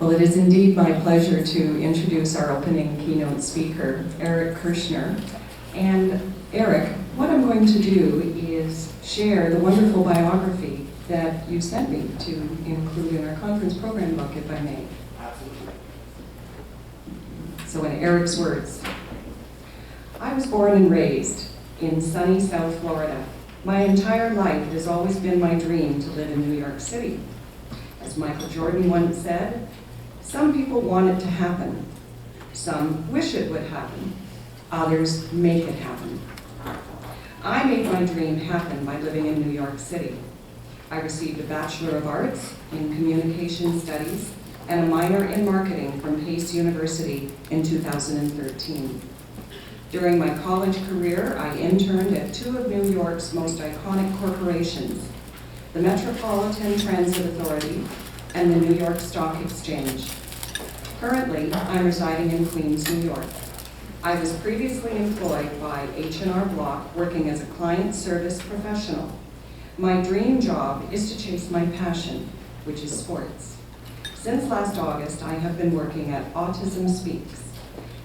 Well, it is indeed my pleasure to introduce our opening keynote speaker, Eric Kirschner. And Eric, what I'm going to do is share the wonderful biography that you sent me to include in our conference program book, if I may. Absolutely. So in Eric's words, I was born and raised in sunny South Florida. My entire life it has always been my dream to live in New York City. As Michael Jordan once said, some people want it to happen. Some wish it would happen. Others make it happen. I made my dream happen by living in New York City. I received a Bachelor of Arts in Communication Studies and a minor in Marketing from Pace University in 2013. During my college career, I interned at two of New York's most iconic corporations, the Metropolitan Transit Authority and the New York Stock Exchange. Currently, I'm residing in Queens, New York. I was previously employed by H&R Block working as a client service professional. My dream job is to chase my passion, which is sports. Since last August, I have been working at Autism Speaks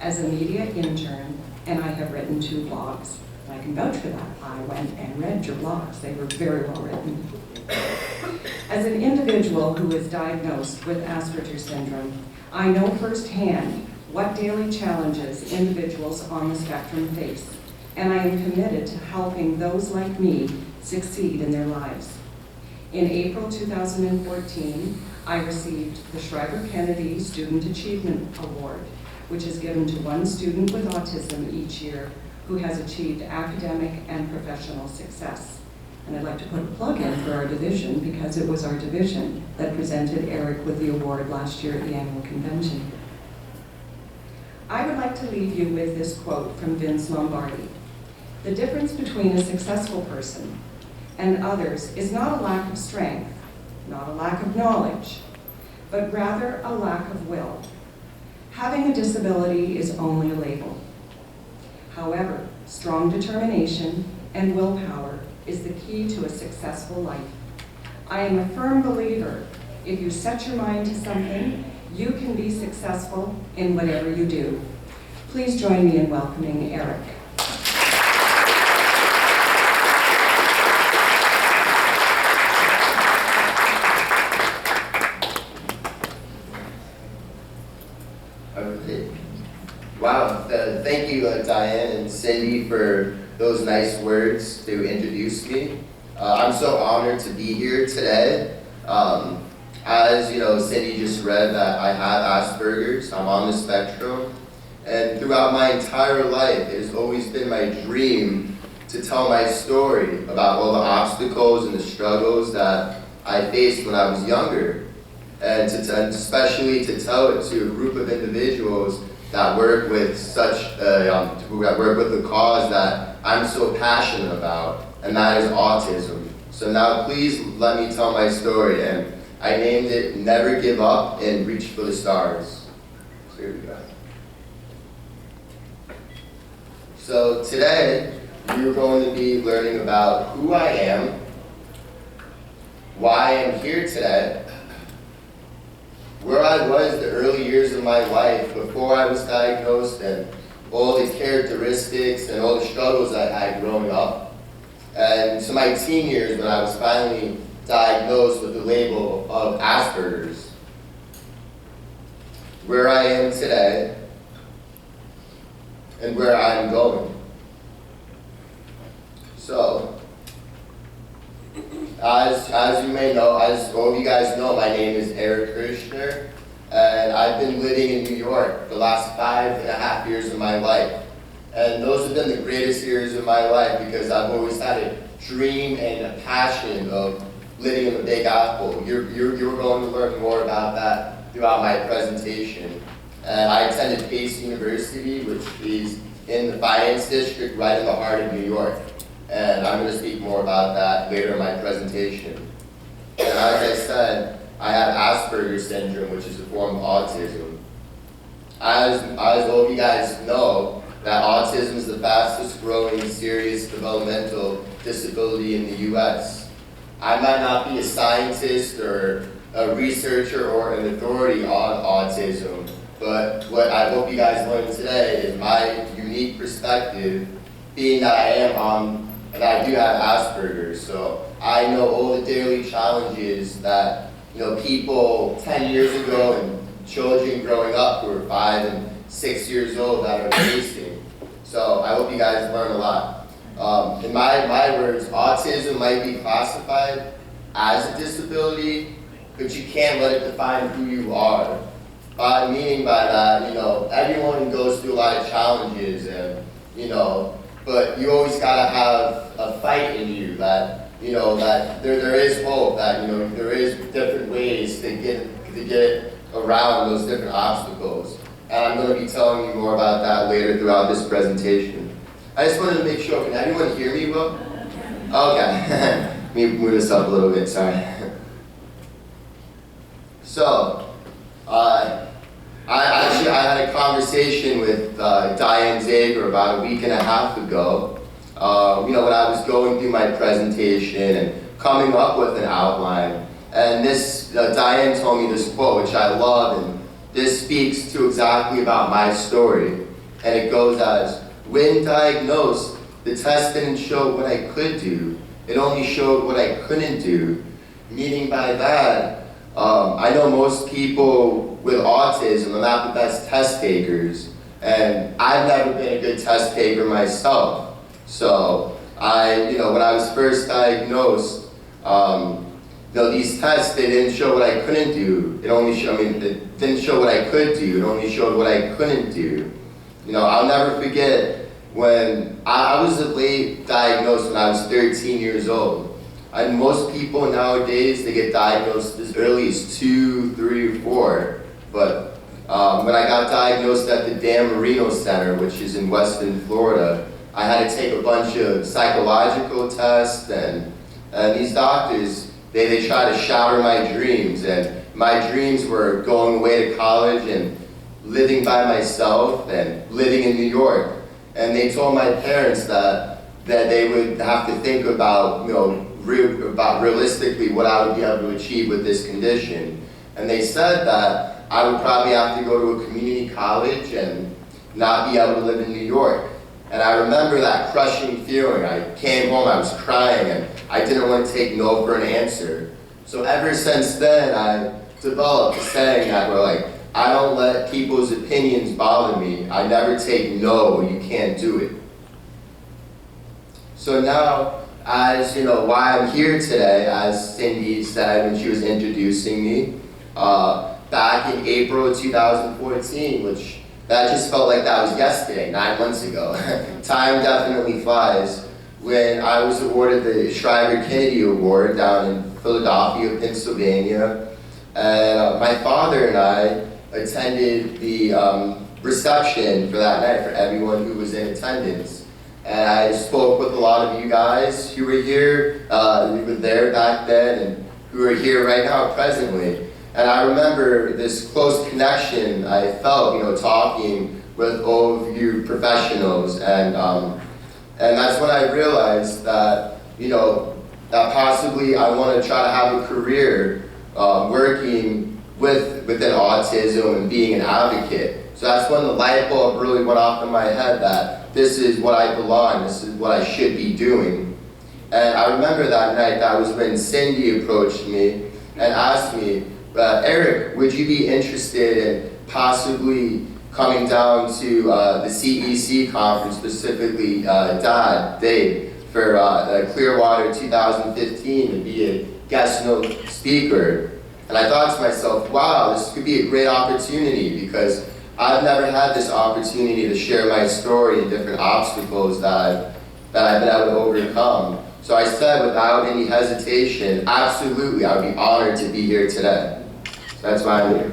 as a media intern, and I have written 2 blogs. I can vouch for that. I went and read your blogs. They were very well written. As an individual who is diagnosed with Asperger Syndrome, I know firsthand what daily challenges individuals on the spectrum face, and I am committed to helping those like me succeed in their lives. In April 2014, I received the Schreiber Kennedy Student Achievement Award, which is given to one student with autism each year who has achieved academic and professional success. And I'd like to put a plug in for our division because it was our division that presented Eric with the award last year at the annual convention. I would like to leave you with this quote from Vince Lombardi. The difference between a successful person and others is not a lack of strength, not a lack of knowledge, but rather a lack of will. Having a disability is only a label. However, strong determination and willpower is the key to a successful life. I am a firm believer, if you set your mind to something, you can be successful in whatever you do. Please join me in welcoming Eric. Wow, thank you, Diane and Cindy, for those nice words to introduce me. I'm so honored to be here today. As you know, Cindy just read that I have Asperger's. I'm on the spectrum. And throughout my entire life, it has always been my dream to tell my story about all the obstacles and the struggles that I faced when I was younger. And especially to tell it to a group of individuals that work with that work with the cause that I'm so passionate about, and that is autism. So now please let me tell my story, and I named it Never Give Up and Reach for the Stars. So here we go. So today, we're going to be learning about who I am, why I am here today, where I was the early years of my life before I was diagnosed, and all the characteristics and all the struggles I had growing up, and to my teen years when I was finally diagnosed with the label of Asperger's, where I am today, and where I'm going. So, as you may know, as all of you guys know, my name is Eric Kirschner, and I've been living in New York for the last 5.5 years of my life. And those have been the greatest years of my life because I've always had a dream and a passion of living in the Big Apple. You're going to learn more about that throughout my presentation. And I attended Pace University, which is in the finance district right in the heart of New York. And I'm going to speak more about that later in my presentation. And as I said, I have Asperger Syndrome, which is a form of autism. As all of you guys know, that autism is the fastest growing serious developmental disability in the US. I might not be a scientist or a researcher or an authority on autism, but what I hope you guys learn today is my unique perspective, being that I am and I do have Asperger's, so I know all the daily challenges that people 10 years ago and children growing up who are 5 and 6 years old that are facing. So I hope you guys learn a lot. In my words, autism might be classified as a disability, but you can't let it define who you are. Meaning by that, everyone goes through a lot of challenges, and but you always gotta have a fight in you that that there is hope, that there is different ways to get around those different obstacles. And I'm going to be telling you more about that later throughout this presentation. I just wanted to make sure, can everyone hear me well? Okay. Let me move this up a little bit, sorry. So, I had a conversation with Diane Zager about a week and a half ago. When I was going through my presentation and coming up with an outline. And Diane told me this quote, which I love, and this speaks to exactly about my story. And it goes as, when diagnosed, the test didn't show what I could do. It only showed what I couldn't do. Meaning by that, I know most people with autism are not the best test takers. And I've never been a good test taker myself. So when I was first diagnosed, these tests, they didn't show what I couldn't do. It didn't show what I could do. It only showed what I couldn't do. I'll never forget when I was late diagnosed when I was 13 years old. And most people nowadays, they get diagnosed as early as 2, 3, or 4. But when I got diagnosed at the Dan Marino Center, which is in Weston, Florida, I had to take a bunch of psychological tests, and these doctors, they try to shatter my dreams. And my dreams were going away to college and living by myself and living in New York. And they told my parents that they would have to think about, about realistically what I would be able to achieve with this condition. And they said that I would probably have to go to a community college and not be able to live in New York. And I remember that crushing feeling. I came home, I was crying, and I didn't want to take no for an answer. So ever since then, I developed a saying that I don't let people's opinions bother me. I never take no, you can't do it. So now, as why I'm here today, as Cindy said when she was introducing me, back in April of 2014, which that just felt like that was yesterday, 9 months ago. Time definitely flies. When I was awarded the Shriver Kennedy Award down in Philadelphia, Pennsylvania, and my father and I attended the reception for that night for everyone who was in attendance. And I spoke with a lot of you guys who were here, who were there back then, and who are here right now presently. And I remember this close connection I felt, talking with all of you professionals, and that's when I realized that, that possibly I want to try to have a career working within autism and being an advocate. So that's when the light bulb really went off in my head that this is what I belong, this is what I should be doing. And I remember that night, that was when Cindy approached me and asked me, Eric, would you be interested in possibly coming down to the CEC conference, specifically Dave, for the Clearwater 2015 to be a guest note speaker? And I thought to myself, wow, this could be a great opportunity, because I've never had this opportunity to share my story and different obstacles that I've been able to overcome. So I said without any hesitation, absolutely, I would be honored to be here today. So that's why I'm here.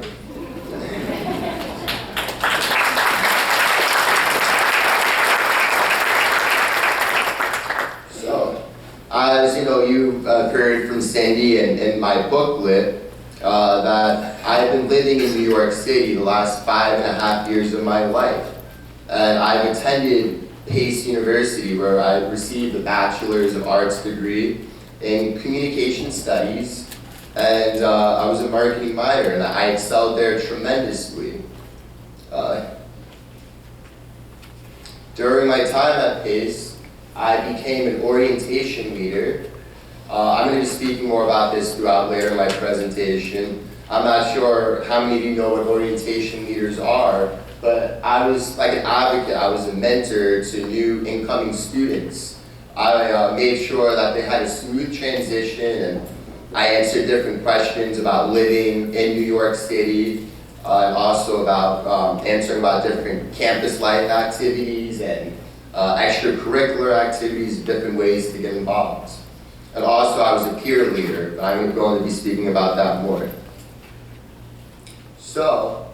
So, as you've heard from Sandy and my booklet, that I've been living in New York City the last 5.5 years of my life. And I've attended Pace University, where I received a Bachelor's of Arts degree in Communication Studies. And and I was a marketing minor, and I excelled there tremendously. During my time at PACE, I became an orientation leader. I'm going to be speaking more about this throughout later in my presentation. I'm not sure how many of you know what orientation leaders are, but I was like an advocate. I was a mentor to new incoming students. I made sure that they had a smooth transition, and I answered different questions about living in New York City, and also about answering about different campus life activities and extracurricular activities, different ways to get involved. And also I was a peer leader, but I'm going to be speaking about that more. So,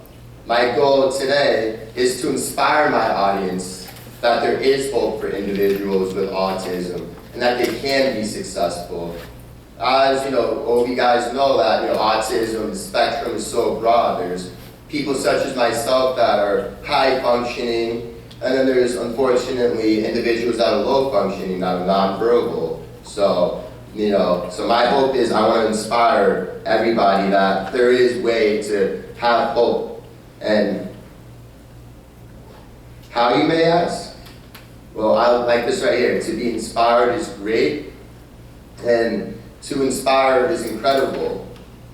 my goal today is to inspire my audience that there is hope for individuals with autism and that they can be successful. As all of you guys know that autism, the spectrum is so broad. There's people such as myself that are high functioning, and then there's unfortunately individuals that are low functioning, that are nonverbal. So, so my hope is I want to inspire everybody that there is a way to have hope. And how, you may ask? Well, I like this right here. To be inspired is great, and to inspire is incredible.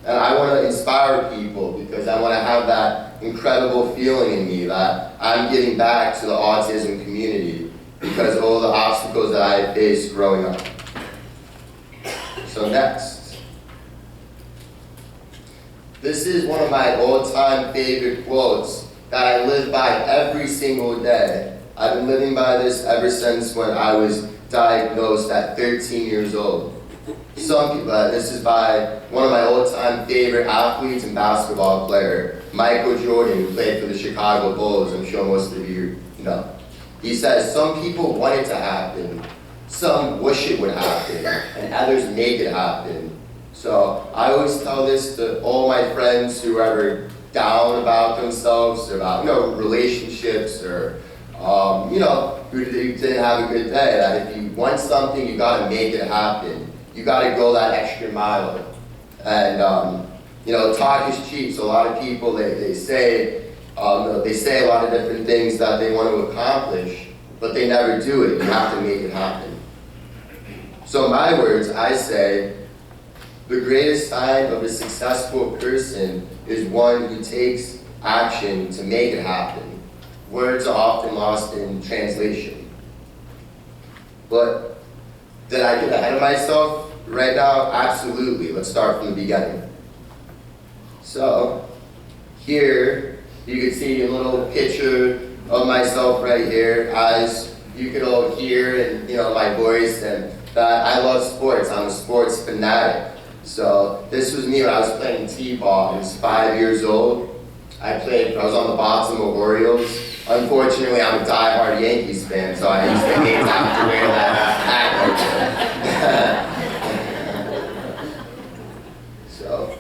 And I want to inspire people because I want to have that incredible feeling in me that I'm giving back to the autism community because of all the obstacles that I faced growing up. So next. This is one of my all-time favorite quotes that I live by every single day. I've been living by this ever since when I was diagnosed at 13 years old. Some people, this is by one of my all-time favorite athletes and basketball player, Michael Jordan, who played for the Chicago Bulls. I'm sure most of you know. He says, some people want it to happen, some wish it would happen, and others make it happen. So I always tell this to all my friends who are ever down about themselves, about relationships, or who didn't have a good day. That if you want something, you got to make it happen. You got to go that extra mile. And talk is cheap. So a lot of people they say a lot of different things that they want to accomplish, but they never do it. You have to make it happen. So in my words, I say, the greatest sign of a successful person is one who takes action to make it happen. Words are often lost in translation. But did I get ahead of myself right now? Absolutely. Let's start from the beginning. So here you can see a little picture of myself right here. As you can all hear and my voice, and that I love sports. I'm a sports fanatic. So this was me when I was playing t-ball. I was 5 years old. I was on the Baltimore Orioles. Unfortunately, I'm a diehard Yankees fan, so I used to hate to have to wear that hat. So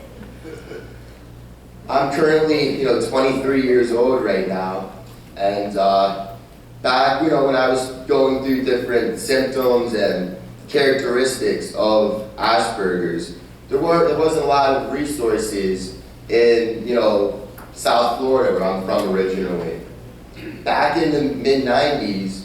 I'm currently 23 years old right now, and back when I was going through different symptoms and characteristics of Asperger's, there wasn't a lot of resources in South Florida, where I'm from originally. Back in the mid-90s,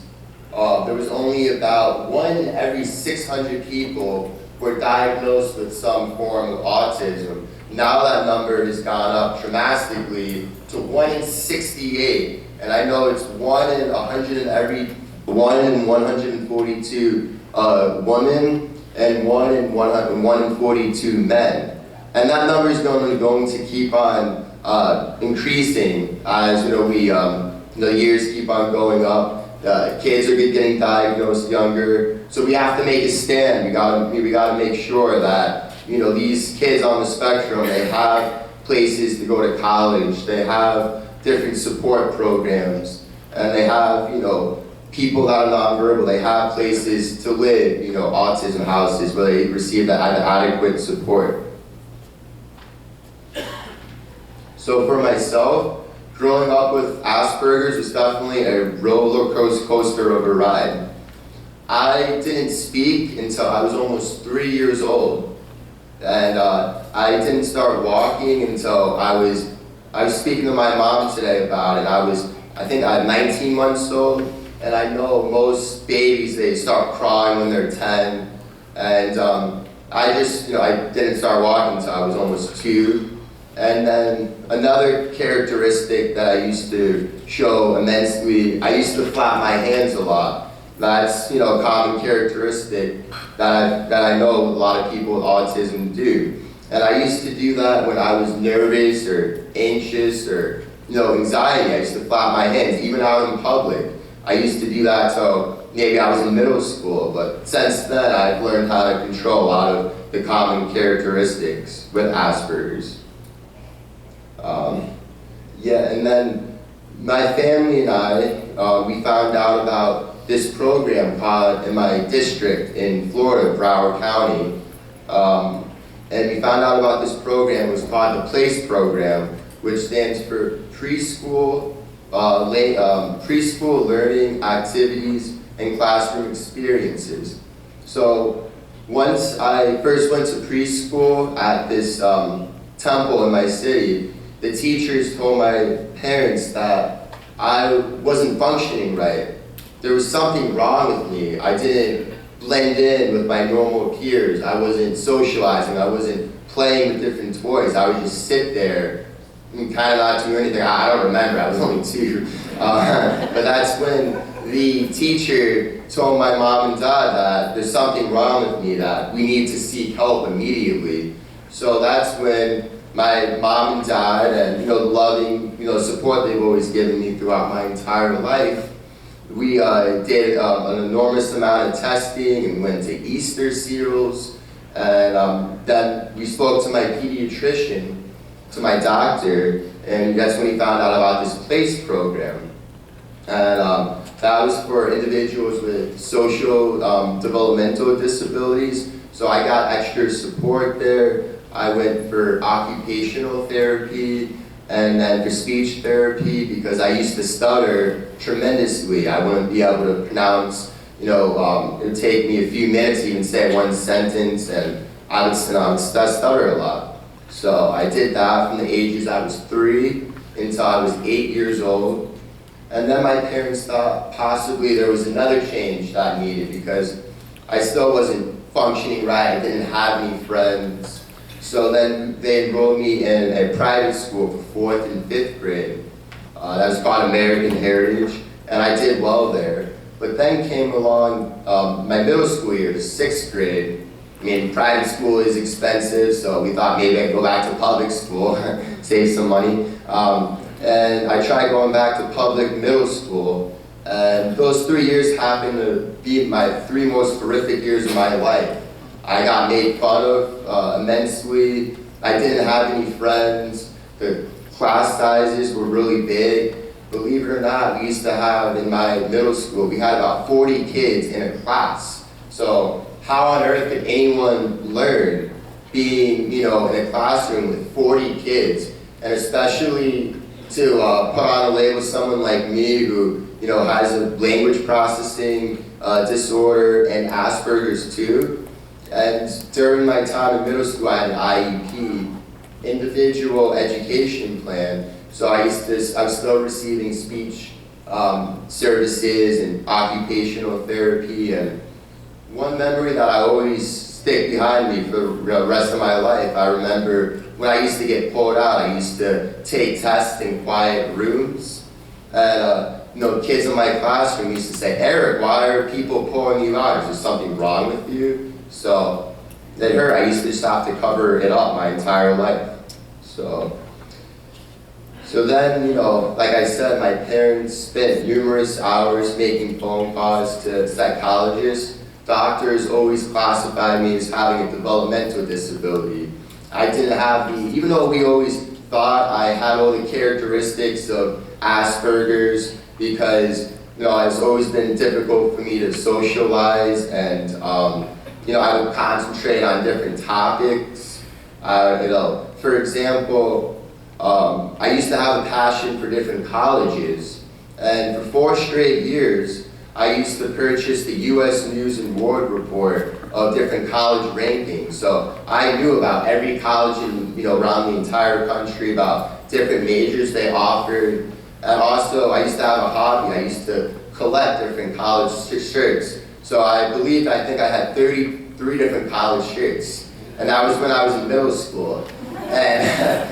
there was only about 1 in every 600 people were diagnosed with some form of autism. Now that number has gone up dramatically to 1 in 68, and I know it's 1 in 142 women and 1 in 42 men. And that number is going to keep on increasing as the years keep on going up. Kids are getting diagnosed younger, so we have to make a stand. We gotta make sure that these kids on the spectrum, they have places to go to college, they have different support programs, and they have people that are nonverbal, they have places to live, autism houses where they receive that adequate support. So for myself, growing up with Asperger's was definitely a roller coaster of a ride. I didn't speak until I was almost 3 years old. And I didn't start walking until I was speaking to my mom today about it. I think I'm 19 months old, and I know most babies, they start crying when they're 10. And I didn't start walking until I was almost 2. And then another characteristic that I used to show immensely, I used to flap my hands a lot. That's, a common characteristic that I know a lot of people with autism do. And I used to do that when I was nervous or anxious or, anxiety. I used to flap my hands, even out in public. I used to do that till maybe I was in middle school, but since then I've learned how to control a lot of the common characteristics with Asperger's. And then my family and I, we found out about this program called in my district in Florida, Broward County. And we found out about this program. It was called the PLACE program, which stands for preschool learning activities and classroom experiences. So once I first went to preschool at this temple in my city, the teachers told my parents that I wasn't functioning right. There was something wrong with me. I didn't blend in with my normal peers. I wasn't socializing. I wasn't playing with different toys. I would just sit there and kind of not do anything. I don't remember. I was only 2. But that's when the teacher told my mom and dad that there's something wrong with me, that we need to seek help immediately. So that's when my mom and dad and the loving support they've always given me throughout my entire life, we did an enormous amount of testing and went to Easter seals, and then we spoke to my pediatrician, to my doctor, and that's when he found out about this PLACE program. And that was for individuals with social developmental disabilities, so I got extra support there. I went for occupational therapy and then for speech therapy because I used to stutter tremendously. I wouldn't be able to pronounce, it would take me a few minutes to even say one sentence, and I would stutter a lot. So I did that from the ages I was 3 until I was 8 years old. And then my parents thought possibly there was another change that I needed because I still wasn't functioning right. I didn't have any friends. So then they enrolled me in a private school for 4th and 5th grade. That was called American Heritage, and I did well there. But then came along my middle school year, 6th grade. I mean, private school is expensive, so we thought maybe I'd go back to public school, save some money. And I tried going back to public middle school, and those 3 years happened to be my 3 most horrific years of my life. I got made fun of immensely. I didn't have any friends. The class sizes were really big. Believe it or not, we used to have in my middle school, we had about 40 kids in a class. So how on earth could anyone learn being, in a classroom with 40 kids, and especially to put on a label someone like me who, has a language processing disorder and Asperger's too. And during my time in middle school, I had an IEP, individual education plan. So I was still receiving speech services and occupational therapy. And one memory that I always stick behind me for the rest of my life, I remember when I used to get pulled out, I used to take tests in quiet rooms. And kids in my classroom used to say, "Eric, why are people pulling you out? Is there something wrong with you?" So it hurt. I used to just have to cover it up my entire life. So then, like I said, my parents spent numerous hours making phone calls to psychologists. Doctors always classified me as having a developmental disability. I didn't have even though we always thought I had all the characteristics of Asperger's, because, it's always been difficult for me to socialize, and I would concentrate on different topics. For example, I used to have a passion for different colleges, and for 4 straight years, I used to purchase the U.S. News and World Report of different college rankings. So I knew about every college around the entire country, about different majors they offered. And also, I used to have a hobby. I used to collect different college shirts. So I think I had 33 different college shirts. And that was when I was in middle school. And,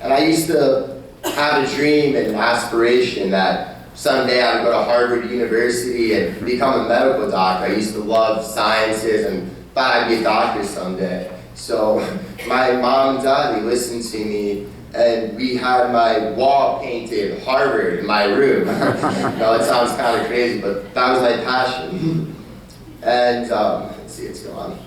and I used to have a dream and an aspiration that someday I would go to Harvard University and become a medical doctor. I used to love sciences and thought I'd be a doctor someday. So my mom and dad, they listened to me, and we had my wall painted Harvard in my room. It sounds kind of crazy, but that was my passion. And let's see, it's gone.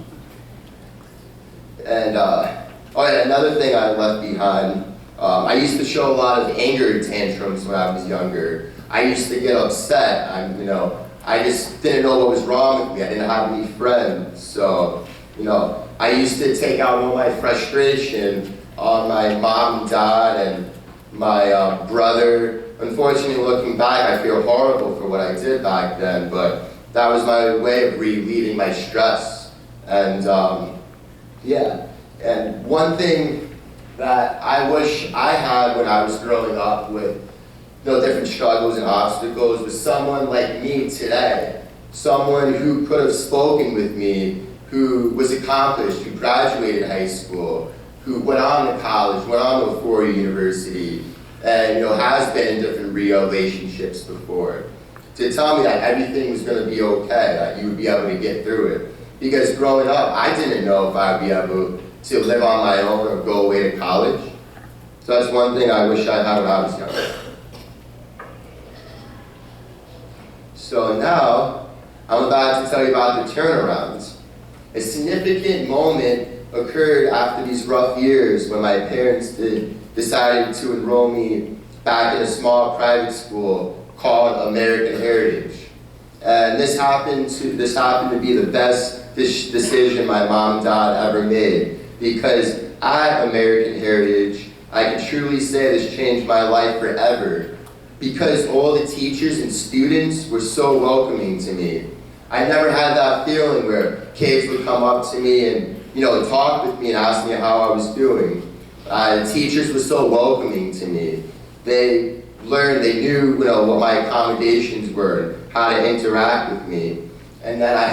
And another thing I left behind, I used to show a lot of anger tantrums when I was younger. I used to get upset. I just didn't know what was wrong with me. I didn't have any friends. So, I used to take out all my frustration on my mom and dad and my brother. Unfortunately, looking back, I feel horrible for what I did back then, but that was my way of relieving my stress. And and one thing that I wish I had when I was growing up with different struggles and obstacles was someone like me today. Someone who could have spoken with me, who was accomplished, who graduated high school, who went on to college, went on to a four-year university, and has been in different relationships before. To tell me that everything was going to be okay, that you would be able to get through it. Because growing up, I didn't know if I would be able to live on my own or go away to college. So that's one thing I wish I had when I was younger. So now, I'm about to tell you about the turnarounds. A significant moment occurred after these rough years when my parents decided to enroll me back in a small private school called American Heritage. And this happened to be the best decision my mom and dad ever made, because at American Heritage, I can truly say this changed my life forever, because all the teachers and students were so welcoming to me. I never had that feeling where kids would come up to me and talk with me and ask me how I was doing. The teachers were so welcoming to me. They knew what my accommodations were, how to interact with me. And then I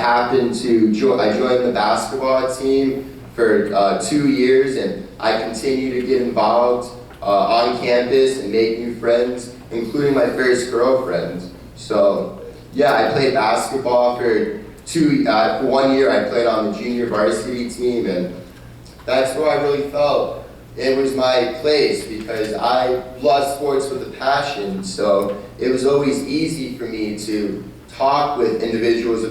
joined the basketball team for 2 years, and I continue to get involved on campus and make new friends, including my first girlfriend. So yeah, I played basketball for 1 year. I played on the junior varsity team, and that's where I really felt it was my place, because I love sports with a passion. So it was always easy for me to talk with individuals